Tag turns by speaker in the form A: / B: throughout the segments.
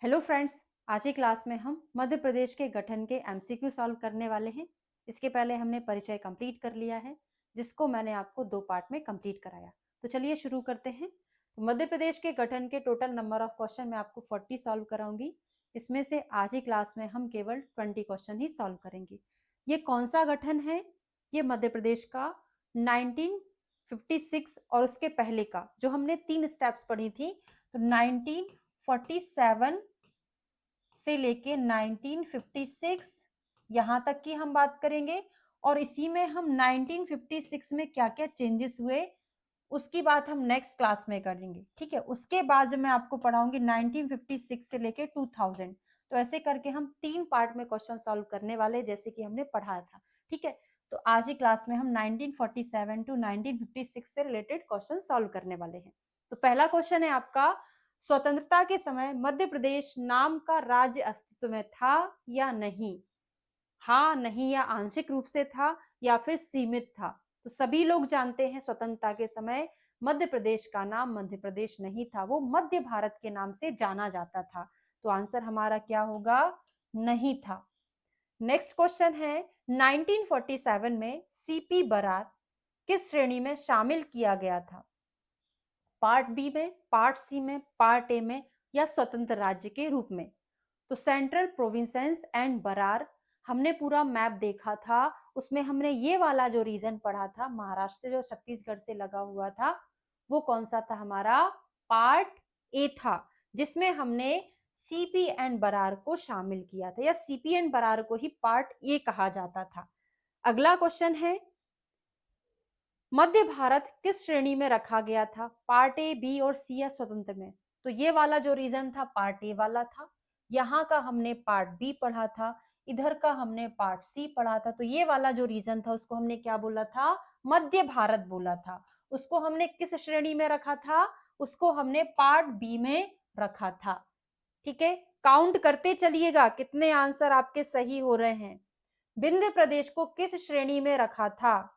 A: Hello friends, आज की class में हम मध्य प्रदेश के गठन के एमसीक्यू सॉल्व करने वाले हैं। इसके पहले हमने परिचय कंप्लीट कर लिया है, जिसको मैंने आपको 2 पार्ट में कंप्लीट कराया। तो चलिए शुरू करते हैं। तो मध्य प्रदेश के गठन के टोटल नंबर ऑफ क्वेश्चन मैं आपको 40 सॉल्व कराऊंगी। इसमें से आज ही क्लास में हम केवल 20 क्वेश्चन ही सॉल्व करेंगे। ये कौन सा गठन है? ये मध्य प्रदेश का 1956 और उसके पहले का, जो हमने 3 स्टेप्स पढ़ी थी। तो 1947 से लेके 1956 यहाँ तक की हम बात करेंगे, और इसी में हम 1956 में क्या क्या चेंजेस हुए उसकी बात हम नेक्स्ट क्लास में करेंगे। ठीक है, उसके बाद जब मैं आपको पढ़ाऊंगी 1956 से लेके 2000, तो ऐसे करके हम 3 पार्ट में क्वेश्चन सॉल्व करने वाले, जैसे कि हमने पढ़ा था। ठीक है, तो आज ही क्लास में हम 1947 टू 1956 से रिलेटेड क्वेश्चन सॉल्व करने वाले हैं। तो पहला क्वेश्चन है आपका, स्वतंत्रता के समय मध्य प्रदेश नाम का राज्य अस्तित्व में था या नहीं? हाँ, नहीं या आंशिक रूप से था या फिर सीमित था? तो सभी लोग जानते हैं स्वतंत्रता के समय मध्य प्रदेश का नाम मध्य प्रदेश नहीं था, वो मध्य भारत के नाम से जाना जाता था। तो आंसर हमारा क्या होगा? नहीं था। नेक्स्ट क्वेश्चन है, 1947 में सीपी बरार किस श्रेणी में शामिल किया गया था? पार्ट बी में, पार्ट सी में, पार्ट ए में, या स्वतंत्र राज्य के रूप में? तो सेंट्रल प्रोविंसेस एंड बरार, हमने पूरा मैप देखा था, उसमें हमने ये वाला जो रीजन पढ़ा था, महाराष्ट्र से जो छत्तीसगढ़ से लगा हुआ था, वो कौन सा था? हमारा पार्ट ए था, जिसमें हमने सीपी एंड बरार को शामिल किया था, या सीपी एंड बरार को ही पार्ट ए कहा जाता था। अगला क्वेश्चन है, मध्य भारत किस श्रेणी में रखा गया था? पार्ट ए, बी और सी, या स्वतंत्र में? तो ये वाला जो रीजन था पार्ट ए वाला था, यहाँ का हमने पार्ट बी पढ़ा था, इधर का हमने पार्ट सी पढ़ा था। तो ये वाला जो रीजन था उसको हमने क्या बोला था? मध्य भारत बोला था। उसको हमने किस श्रेणी में रखा था? उसको हमने पार्ट बी में रखा था। ठीक है, काउंट करते चलिएगा कितने आंसर आपके सही हो रहे हैं। विंध्य प्रदेश को किस श्रेणी में रखा था?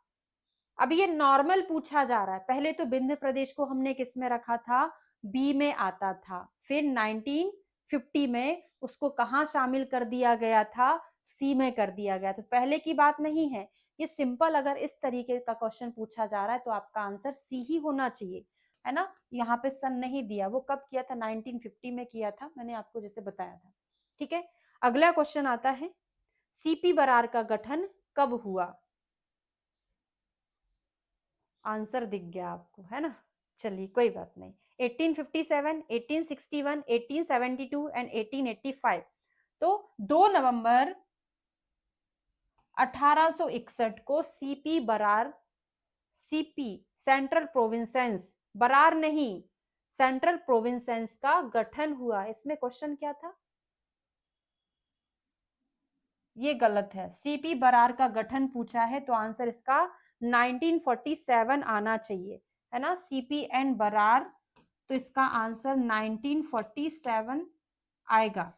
A: अब ये नॉर्मल पूछा जा रहा है। पहले तो विंध्य प्रदेश को हमने किस में रखा था? बी में आता था। फिर 1950 में उसको कहाँ शामिल कर दिया गया था? सी में कर दिया गया था। तो पहले की बात नहीं है ये, सिंपल अगर इस तरीके का क्वेश्चन पूछा जा रहा है तो आपका आंसर सी ही होना चाहिए, है ना। यहाँ पे सन नहीं दिया, वो कब किया था? 1950 में किया था, मैंने आपको जैसे बताया था। ठीक है, अगला क्वेश्चन आता है, सीपी बरार का गठन कब हुआ? आंसर दिख गया आपको, है ना। चलिए कोई बात नहीं, 1857, 1861, 1872 एंड 1885। तो 2 नवंबर 1861 को CP Berar, CP central provinces, Berar नहीं सेंट्रल प्रोविंसेंस का गठन हुआ। इसमें क्वेश्चन क्या था? ये गलत है, सीपी बरार का गठन पूछा है, तो आंसर इसका 1947 आना चाहिए, है ना। सीपी एंड बरार, तो इसका आंसर 1947 आएगा,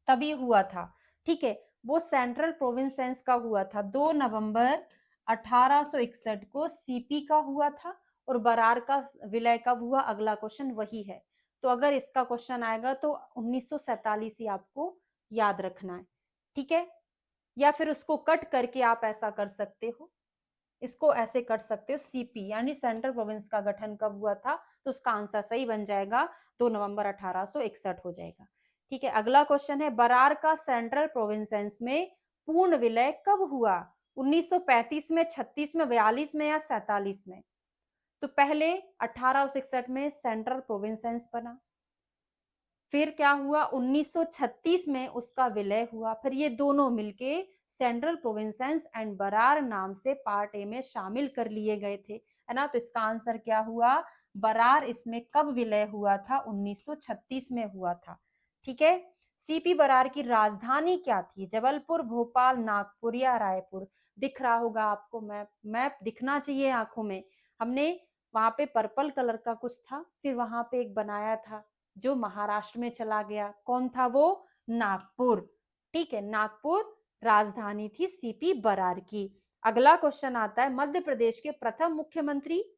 A: तभी हुआ था। ठीक है, वो सेंट्रल प्रोविंसेंस का हुआ था। 2 नवंबर 1861 को सीपी का हुआ था, और बरार का विलय कब हुआ? अगला क्वेश्चन वही है। तो अगर इसका क्वेश्चन आएगा तो 1947 ही आपको याद रखना है। ठीक है, या फिर उसको कट करके आप ऐसा कर सकते हो, इसको ऐसे कर सकते हो, सीपी यानी सेंट्रल प्रोविंस का गठन कब हुआ था, तो उसका आंसर सही बन जाएगा 2 नवंबर 1861 हो जाएगा। ठीक है, अगला क्वेश्चन है, बरार का सेंट्रल प्रोविंसेंस में पूर्ण विलय कब हुआ? 1935 में, 36 में, 42 में, या 47 में? तो पहले 1861 में सेंट्रल प्रोविंसेंस बना, फिर क्या हुआ? 1936 में उसका विलय हुआ, फिर ये दोनों मिलके सेंट्रल प्रोविंसेस एंड बरार नाम से पार्ट ए में शामिल कर लिए गए थे, है ना। तो इसका आंसर क्या हुआ? बरार इसमें कब विलय हुआ था? 1936 में हुआ था। ठीक है, सीपी बरार की राजधानी क्या थी? जबलपुर, भोपाल, नागपुर, या रायपुर? दिख रहा होगा आपको मैप, मैप दिखना चाहिए आंखों में। हमने वहां पे पर्पल कलर का कुछ था, फिर वहां पे एक बनाया था जो महाराष्ट्र में चला गया, कौन था वो? नागपुर। ठीक है, नागपुर राजधानी थी सीपी बरार की। अगला क्वेश्चन आता है, मध्य प्रदेश के प्रथम मुख्यमंत्री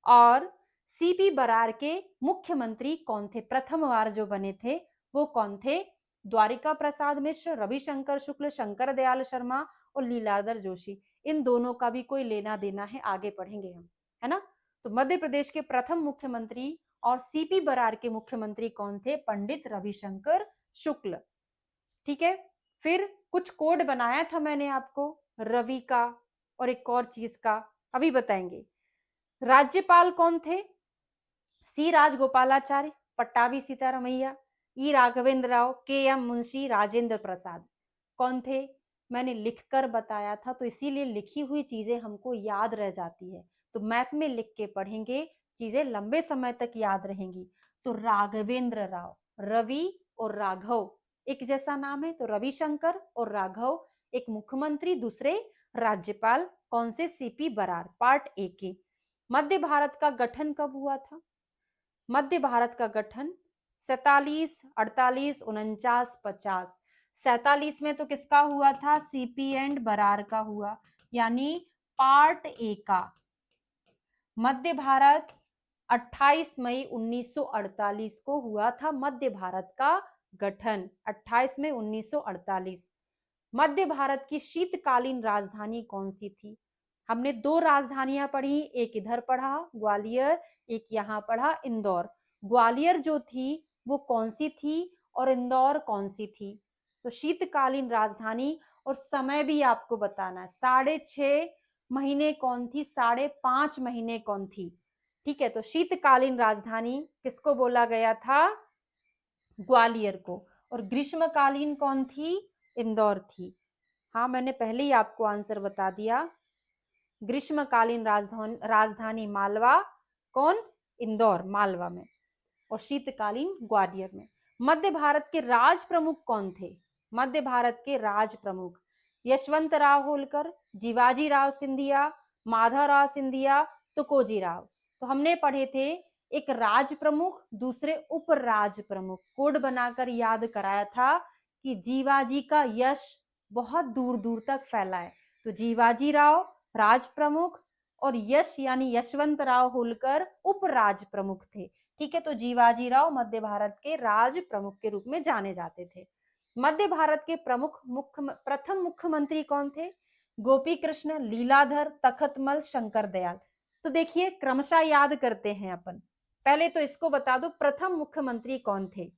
A: और सीपी बरार के मुख्यमंत्री कौन थे? प्रथम बार जो बने थे वो कौन थे? द्वारिका प्रसाद मिश्र, रविशंकर शुक्ल, शंकर दयाल शर्मा और लीलाधर जोशी। इन दोनों का भी कोई लेना देना है, आगे पढ़ेंगे हम, है ना। तो मध्य प्रदेश के प्रथम मुख्यमंत्री और सीपी बरार के मुख्यमंत्री कौन थे? पंडित रविशंकर शुक्ल। ठीक है, फिर कुछ कोड बनाया था मैंने आपको, रवि का और एक और चीज का, अभी बताएंगे। राज्यपाल कौन थे? सी राजगोपालाचार्य, पट्टाभी सीतारामैया, ई राघवेंद्र राव, के एम मुंशी, राजेंद्र प्रसाद। कौन थे? मैंने लिखकर बताया था, तो इसीलिए लिखी हुई चीजें हमको याद रह जाती है, तो मैप में लिख के पढ़ेंगे, चीजें लंबे समय तक याद रहेंगी। तो राघवेंद्र राव, रवि और राघव एक जैसा नाम है, तो रविशंकर और राघव, एक मुख्यमंत्री, दूसरे राज्यपाल। कौन से? सीपी बरार। पार्ट ए के। मध्य भारत का गठन कब हुआ था? मध्य भारत का गठन 47, 48, 49, 50। 47 में तो किसका हुआ था? सीपी एंड बरार का हुआ, यानी पार्ट ए का। मध्य भारत 28 मई 1948 को हुआ था मध्य भारत का गठन, 28 मई 1948। मध्य भारत की शीतकालीन राजधानी कौन सी थी? हमने दो राजधानियां पढ़ी, एक इधर पढ़ा ग्वालियर, एक यहाँ पढ़ा इंदौर। ग्वालियर जो थी वो कौन सी थी और इंदौर कौन सी थी? तो शीतकालीन राजधानी, और समय भी आपको बताना है, 6.5 महीने कौन थी, 5.5 महीने कौन थी। ठीक है, तो शीतकालीन राजधानी किसको बोला गया था? ग्वालियर को। और ग्रीष्मकालीन कौन थी? इंदौर थी। हाँ, मैंने पहले ही आपको आंसर बता दिया, ग्रीष्मकालीन राजधानी मालवा। कौन? इंदौर, मालवा में। और शीतकालीन ग्वालियर में। मध्य भारत के राज प्रमुख कौन थे? मध्य भारत के राज प्रमुख यशवंत राव होलकर, जीवाजी राव सिंधिया, माधवराव सिंधिया, तुकोजी राव। तो हमने पढ़े थे, एक राज प्रमुख, दूसरे उप राज प्रमुख। कोड बनाकर याद कराया था कि जीवाजी का यश बहुत दूर दूर तक फैला है, तो जीवाजी राव राज प्रमुख और यश यानी यशवंत राव होलकर उप राज प्रमुख थे। ठीक है, तो जीवाजी राव मध्य भारत के राज प्रमुख के रूप में जाने जाते थे। मध्य भारत के प्रथम मुख्यमंत्री कौन थे? गोपी कृष्ण, लीलाधर, तखतमल, शंकर दयाल। तो देखिए, क्रमशः याद करते हैं अपन। पहले तो इसको बता दो, प्रथम मुख्यमंत्री कौन थे?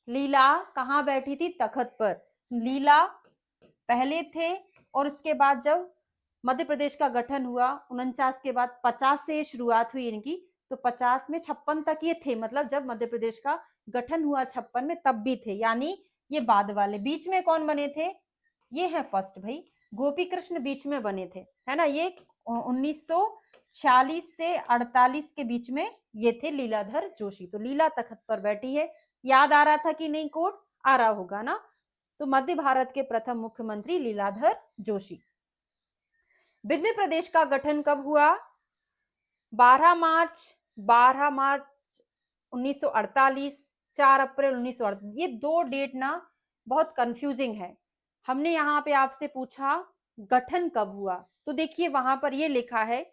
A: लीला कहाँ बैठी थी? तखत पर। लीला पहले थे, और उसके बाद जब मध्य प्रदेश का गठन हुआ 49 के बाद, 50 से शुरुआत हुई इनकी, तो 50 में 56 तक ये थे, मतलब जब मध्य प्रदेश का गठन हुआ 56 में तब भी थे, यानी ये बाद वाले। बीच में कौन बने थे? ये है फर्स्ट भाई, गोपी कृष्ण बीच में बने थे, है ना। ये 1946 से 48 के बीच में ये थे लीलाधर जोशी। तो लीला तखत पर बैठी है। याद आ रहा था कि नहीं? कोड आ रहा होगा ना। तो मध्य भारत के प्रथम मुख्यमंत्री लीलाधर जोशी। विंध्य प्रदेश का गठन कब हुआ? 12 मार्च 1948, 4 अप्रैल 1948। ये दो डेट ना बहुत कंफ्यूजिंग है। हमने यहाँ पे आपसे पूछा गठन कब हुआ, तो देखिए वहां पर ये लिखा है,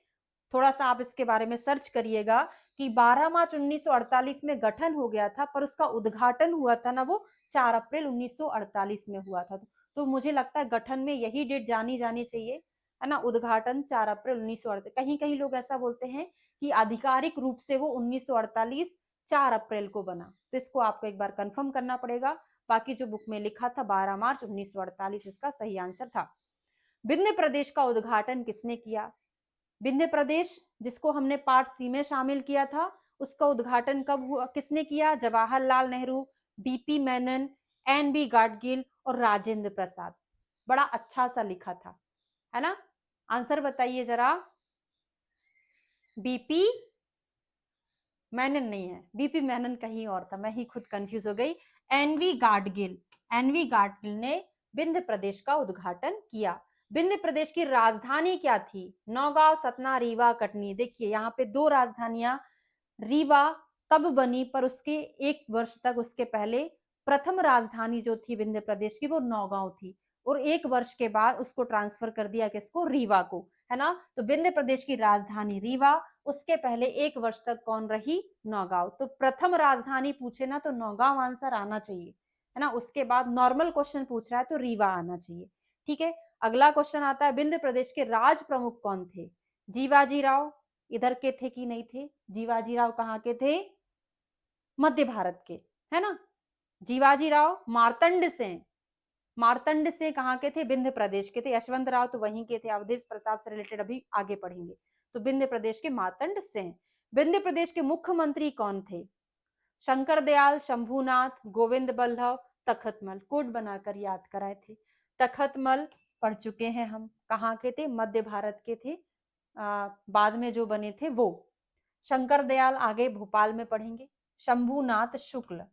A: थोड़ा सा आप इसके बारे में सर्च करिएगा कि 12 मार्च 1948 में गठन हो गया था, पर उसका उद्घाटन हुआ था ना वो 4 अप्रैल 1948 में हुआ था। तो मुझे लगता है गठन में यही डेट जानी जानी चाहिए, है ना। उद्घाटन 4 अप्रैल 1948। कहीं कहीं लोग ऐसा बोलते हैं कि आधिकारिक रूप से वो 1948 4 अप्रैल को बना, तो इसको आपको एक बार कंफर्म करना पड़ेगा। बाकी जो बुक में लिखा था 12 मार्च 1948 इसका सही आंसर था। विंध्य प्रदेश का उद्घाटन किसने किया? विंध्य प्रदेश जिसको हमने पार्ट सी में शामिल किया था, उसका उद्घाटन कब हुआ, किसने किया? Jawaharlal Nehru, BP Menon, N B Gadgil और राजेंद्र प्रसाद। बड़ा अच्छा सा लिखा था, है ना। आंसर बताइए जरा। बीपी मेनन नहीं है, बीपी मेनन कहीं और था, मैं ही खुद कंफ्यूज हो गई। एनवी गाडगिल ने विंध्य प्रदेश का उद्घाटन किया। विंध्य प्रदेश की राजधानी क्या थी? नौगांव, सतना, रीवा, कटनी। देखिए यहाँ पे दो राजधानियां, रीवा तब बनी, पर उसके 1 वर्ष तक उसके पहले प्रथम राजधानी जो थी विंध्य प्रदेश की वो नौगांव थी, और 1 वर्ष के बाद उसको ट्रांसफर कर दिया किसको? रीवा को, है ना। तो विंध्य प्रदेश की राजधानी रीवा, उसके पहले 1 वर्ष तक कौन रही? नौगांव। तो प्रथम राजधानी पूछे ना तो नौगांव आंसर आना चाहिए, है ना। उसके बाद नॉर्मल क्वेश्चन पूछ रहा है तो रीवा आना चाहिए। ठीक है, अगला क्वेश्चन आता है, विंध्य प्रदेश के राज प्रमुख कौन थे? जीवाजी राव इधर के थे कि नहीं थे? जीवाजी राव कहाँ के थे? मध्य भारत के, है ना। जीवाजी राव मार्तंड से कहाँ के थे? विंध्य प्रदेश के थे। यशवंत राव तो वहीं के थे, अवधेश प्रताप से रिलेटेड अभी आगे पढ़ेंगे। तो विंध्य प्रदेश के मार्तंड से। विंध्य प्रदेश के मुख्यमंत्री कौन थे? शंकर दयाल, शंभुनाथ, गोविंद बल्लभ, तखतमल। कोड बनाकर याद कराए थे। तखतमल पढ़ चुके हैं हम, कहाँ के थे? मध्य भारत के थे। बाद में जो बने थे वो। शंकर दयाल आगे भोपाल में पढ़ेंगे। शंभुनाथ शुक्ल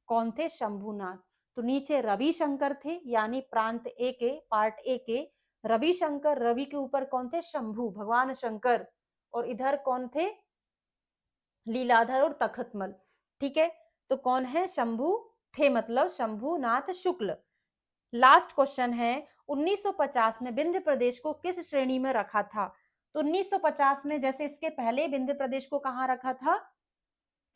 A: कौन थे? शंभुनाथ। तो नीचे रविशंकर थे, यानी प्रांत ए के, पार्ट ए के रविशंकर। रवि के ऊपर कौन थे? शंभु, भगवान शंकर। और इधर कौन थे? लीलाधर और तखतमल। ठीक है, तो कौन है? शंभु थे, मतलब शंभुनाथ शुक्ल। लास्ट क्वेश्चन है, 1950 में विंध्य प्रदेश को किस श्रेणी में रखा था? तो 1950 में, जैसे इसके पहले विंध्य प्रदेश को कहाँ रखा था?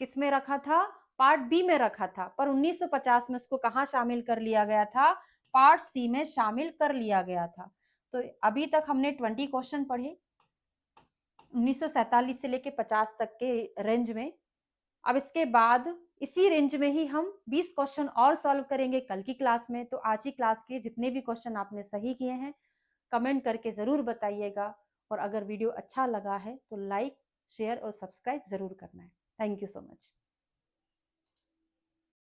A: किस में रखा था? पार्ट बी में रखा था। पर 1950 में उसको कहाँ शामिल कर लिया गया था? पार्ट सी में शामिल कर लिया गया था। तो अभी तक हमने 20 क्वेश्चन पढ़े 1947 से लेके 50 तक के रेंज में। अब इसके बाद इसी रेंज में ही हम 20 क्वेश्चन और सॉल्व करेंगे कल की क्लास में। तो आज की क्लास के जितने भी क्वेश्चन आपने सही किए हैं कमेंट करके जरूर बताइएगा, और अगर वीडियो अच्छा लगा है तो लाइक, शेयर और सब्सक्राइब जरूर करना है। Thank you so much.